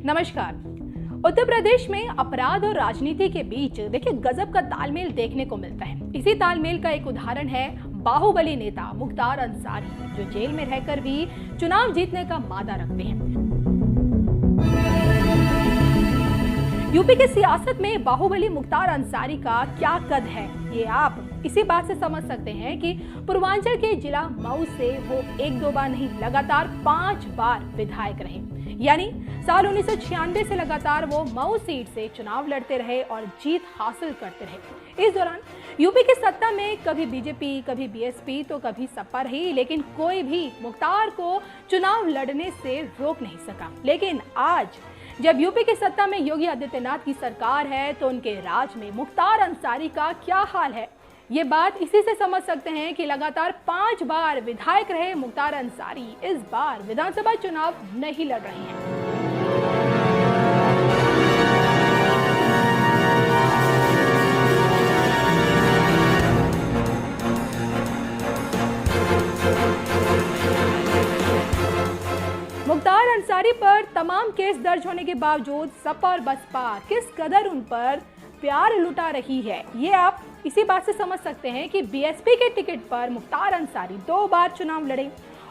नमस्कार। उत्तर प्रदेश में अपराध और राजनीति के बीच देखिए गजब का तालमेल देखने को मिलता है। इसी तालमेल का एक उदाहरण है बाहुबली नेता मुख्तार अंसारी, जो जेल में रहकर भी चुनाव जीतने का मादा रखते हैं। यूपी की सियासत में बाहुबली मुख्तार अंसारी का क्या कद है, ये आप इसी बात से समझ सकते हैं कि पूर्वांचल के जिला मऊ से वो एक दो बार नहीं, लगातार 5 बार विधायक रहे। यानी साल 1996 से लगातार वो मऊ सीट से चुनाव लड़ते रहे और जीत हासिल करते रहे। इस दौरान यूपी की सत्ता में कभी बीजेपी, कभी बीएसपी तो कभी सपा रही, लेकिन कोई भी मुख्तार को चुनाव लड़ने से रोक नहीं सका। लेकिन आज जब यूपी की सत्ता में योगी आदित्यनाथ की सरकार है, तो उनके राज में मुख्तार अंसारी का क्या हाल है, ये बात इसी से समझ सकते हैं कि लगातार 5 बार विधायक रहे मुख्तार अंसारी इस बार विधानसभा चुनाव नहीं लड़ रहे हैं। मुख्तार अंसारी पर तमाम केस दर्ज होने के बावजूद सपा और बसपा किस कदर उन पर प्यार लुटा रही है, ये आप इसी बात से समझ सकते हैं कि बीएसपी के टिकट पर मुख्तार अंसारी 2 बार चुनाव लड़े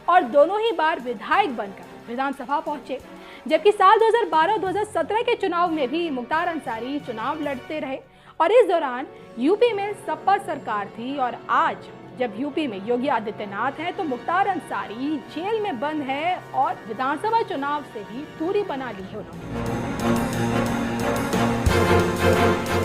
और दोनों ही बार विधायक बनकर विधानसभा पहुंचे। जबकि साल 2012-2017 के चुनाव में भी मुख्तार अंसारी चुनाव लड़ते रहे और इस दौरान यूपी में सपा सरकार थी। और आज जब यूपी में योगी आदित्यनाथ है, तो मुख्तार अंसारी जेल में बंद है और विधानसभा चुनाव से भी दूरी बना ली है उन्होंने।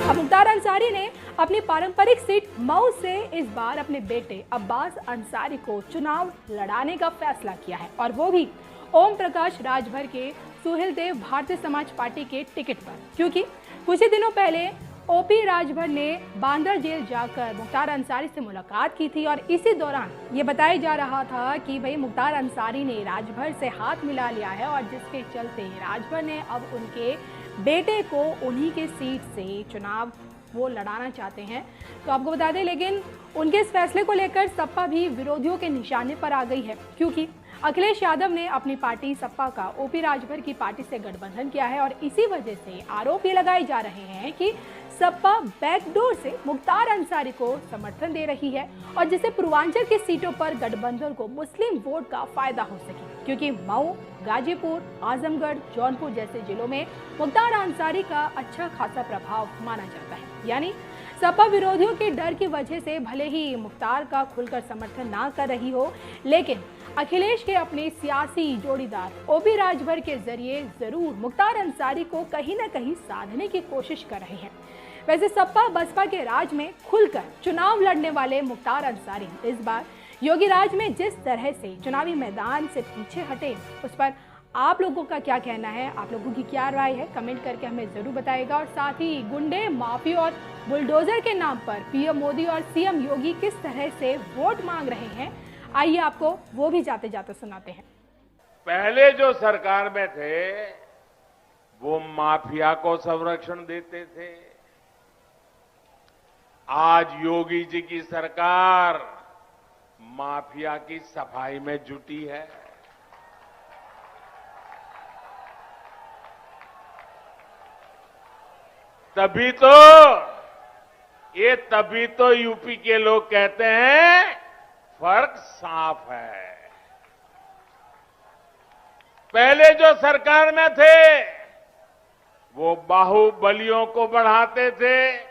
अब मुख्तार अंसारी ने अपनी पारंपरिक सीट मऊ से इस बार अपने बेटे अब्बास अंसारी को चुनाव लड़ाने का फैसला किया है, और वो भी ओम प्रकाश राजभर के सुहेलदेव भारतीय समाज पार्टी के टिकट पर, क्योंकि कुछ ही दिनों पहले ओपी राजभर ने बांद्रा जेल जाकर मुख्तार अंसारी से मुलाकात की थी। और इसी दौरान ये बताया जा रहा था कि भाई मुख्तार अंसारी ने राजभर से हाथ मिला लिया है, और जिसके चलते राजभर ने अब उनके बेटे को उन्हीं के सीट से चुनाव वो लड़ाना चाहते हैं। तो आपको बता दें, लेकिन उनके इस फैसले को लेकर सपा भी विरोधियों के निशाने पर आ गई है, क्योंकि अखिलेश यादव ने अपनी पार्टी सपा का ओपी राजभर की पार्टी से गठबंधन किया है। और इसी वजह से आरोप ये लगाए जा रहे हैं कि सपा बैकडोर से मुख्तार अंसारी को समर्थन दे रही है, और जिससे पूर्वांचल की सीटों पर गठबंधन को मुस्लिम वोट का फायदा हो सके, क्योंकि मऊ, गाजीपुर, आजमगढ़, जौनपुर जैसे जिलों में मुख्तार अंसारी का अच्छा खासा प्रभाव माना जाता है। यानी सपा विरोधियों के डर की वजह से भले ही मुख्तार का खुलकर समर्थन ना कर रही हो, लेकिन अखिलेश के अपने सियासी जोड़ीदार ओपी राजभर के जरिए जरूर मुख्तार अंसारी को कहीं न कहीं साधने की कोशिश कर रहे हैं। वैसे सपा बसपा के राज में खुलकर चुनाव लड़ने वाले मुख्तार अंसारी इस बार योगी राज में जिस तरह से चुनावी मैदान से पीछे हटे, उस पर आप लोगों का क्या कहना है, आप लोगों की क्या राय है, कमेंट करके हमें जरूर बताइएगा। और साथ ही गुंडे, माफिया और बुलडोजर के नाम पर पीएम मोदी और सीएम योगी किस तरह से वोट मांग रहे हैं, आइए आपको वो भी जाते जाते सुनाते हैं। पहले जो सरकार में थे वो माफिया को संरक्षण देते थे। आज योगी जी की सरकार माफिया की सफाई में जुटी है। तभी तो यूपी के लोग कहते हैं फर्क साफ है। पहले जो सरकार में थे वो बाहुबलियों को बढ़ाते थे।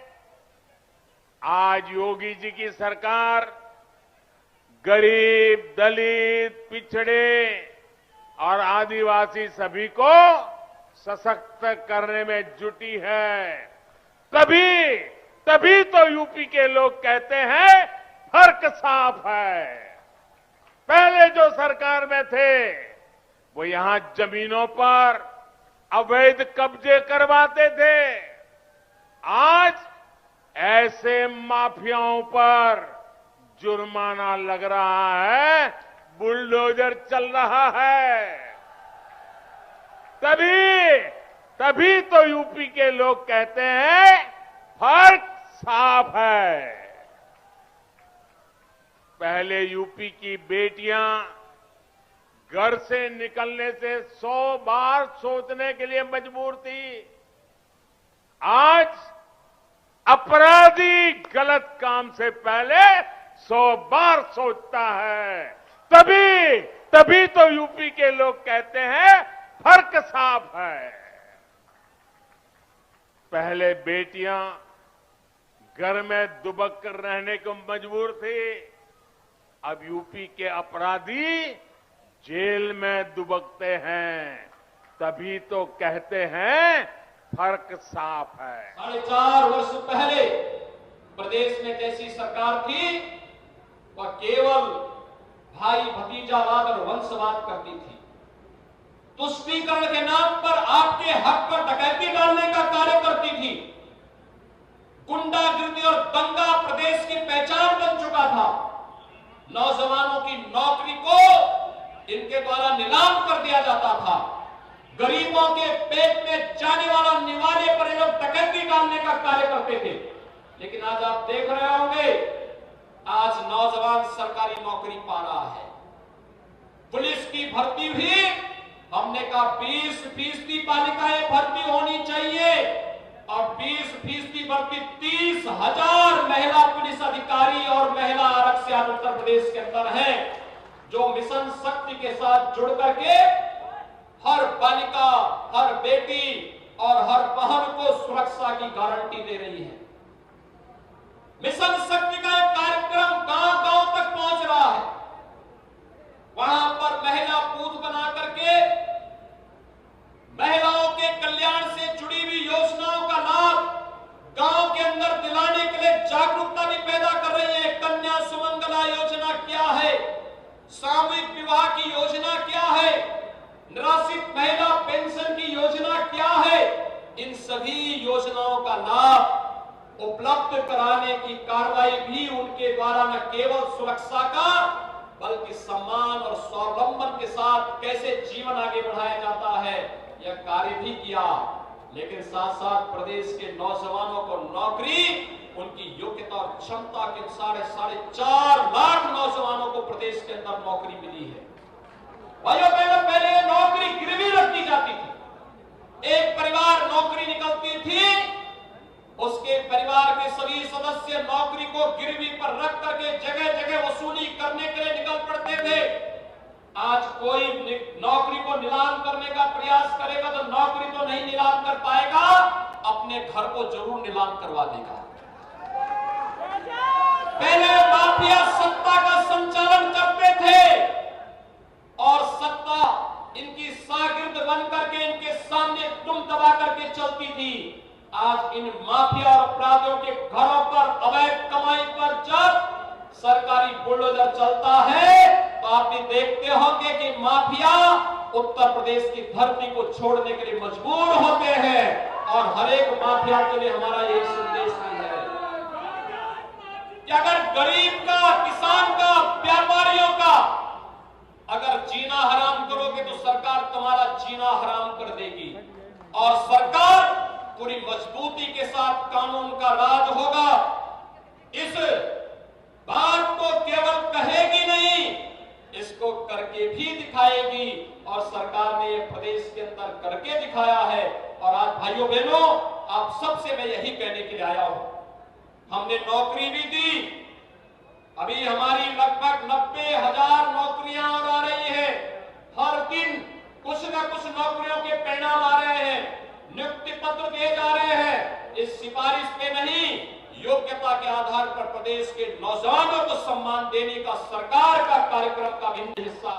आज योगी जी की सरकार गरीब, दलित, पिछड़े और आदिवासी सभी को सशक्त करने में जुटी है। तभी तो यूपी के लोग कहते हैं फर्क साफ है। पहले जो सरकार में थे वो यहां जमीनों पर अवैध कब्जे करवाते थे। आज ऐसे माफियाओं पर जुर्माना लग रहा है, बुलडोजर चल रहा है। तभी तो यूपी के लोग कहते हैं फर्क साफ है। पहले यूपी की बेटियां घर से निकलने से 100 बार सोचने के लिए मजबूर थी। आज अपराधी गलत काम से पहले 100 बार सोचता है। तभी तो यूपी के लोग कहते हैं फर्क साफ है। पहले बेटियां घर में दुबक कर रहने को मजबूर थी, अब यूपी के अपराधी जेल में दुबकते हैं। तभी तो कहते हैं फर्क साफ है। 4.5 वर्ष पहले प्रदेश में जैसी सरकार थी वह केवल भाई भतीजावाद और वंशवाद करती थी। तुष्टीकरण के नाम पर आपके हक पर डकैती डालने का कार्य करती थी। गुंडागिरी और दंगा प्रदेश की पहचान बन चुका था। नौजवानों की नौकरी को इनके द्वारा नीलाम कर दिया जाता था। गरीबों के पेट में जाने वाला निवाले पर ये लोग डकैती डालने का कार्य करते थे। लेकिन आज आप देख रहे होंगे, आज नौजवान सरकारी नौकरी पा रहा है। पुलिस की भर्ती भी हमने कहा 20% बालिकाएं भर्ती होनी चाहिए और 20% भर्ती 30,000 महिला पुलिस अधिकारी और महिला आरक्षक उत्तर प्रदेश के अंदर है, जो मिशन शक्ति के साथ जुड़ करके हर बालिका, हर बेटी और हर बहन को सुरक्षा की गारंटी दे रही है। मिशन शक्ति का एक कार्यक्रम गांव-गांव तक पहुंच रहा है। वहां पर महिला बूथ बना करके महिलाओं के कल्याण से जुड़ी हुई योजनाओं का लाभ गांव के अंदर दिलाने के लिए जागरूकता भी पैदा कर रही है। कन्या सुमंगला योजना क्या है, सामूहिक विवाह की योजना क्या है, निराश्रित महिला पेंशन की योजना क्या है, इन सभी योजनाओं का लाभ उपलब्ध कराने की कार्रवाई भी उनके द्वारा न केवल सुरक्षा का बल्कि सम्मान और स्वावलंबन के साथ कैसे जीवन आगे बढ़ाया जाता है, यह कार्य भी किया। लेकिन साथ साथ प्रदेश के नौजवानों को नौकरी उनकी योग्यता और क्षमता के अनुसार 4.5 लाख नौजवानों को प्रदेश के अंदर नौकरी मिली है। भाइयों बहनों, पहले ये नौकरी गिरवी रख दी जाती थी। एक परिवार नौकरी निकलती थी, उसके परिवार के सभी सदस्य नौकरी को गिरवी पर रख करके जगह जगह वसूली करने के लिए निकल पड़ते थे। आज कोई नौकरी को नीलाम करने का प्रयास करेगा तो नौकरी तो नहीं नीलाम कर पाएगा, अपने घर को जरूर नीलाम करवा देगा। पहले माफिया सत्ता का संचालन करते थे और सत्ता इनकी शागिर्द बन करके इनके सामने तुम दबा करके चलती थी। आज इन माफिया और अपराधियों के घरों पर अवैध कमाई पर जब सरकारी बुलडोजर चलता है तो आप भी देखते होंगे कि माफिया उत्तर प्रदेश की धरती को छोड़ने के लिए मजबूर होते हैं। और हर एक माफिया के लिए हमारा यही संदेश भी है कि अगर गरीब का, किसान का, व्यापारियों का अगर जीना हराम करोगे तो सरकार तुम्हारा जीना हराम कर देगी। और सरकार पूरी मजबूती के साथ कानून का राज होगा। इस बात को केवल कहेगी नहीं, इसको करके भी दिखाएगी और सरकार ने ये प्रदेश के अंदर करके दिखाया है। और आज भाइयों बहनों, आप सबसे मैं यही कहने के लिए आया हूं, हमने नौकरी भी दी। अभी हमारी लगभग 90,000 नौकरियां और आ रही है। हर दिन कुछ न कुछ नौकरियों के परिणाम आ रहे हैं, नियुक्ति पत्र दिए जा रहे हैं। इस सिफारिश पे नहीं, योग्यता के आधार पर प्रदेश के नौजवानों को सम्मान देने का सरकार का कार्यक्रम का भी हिस्सा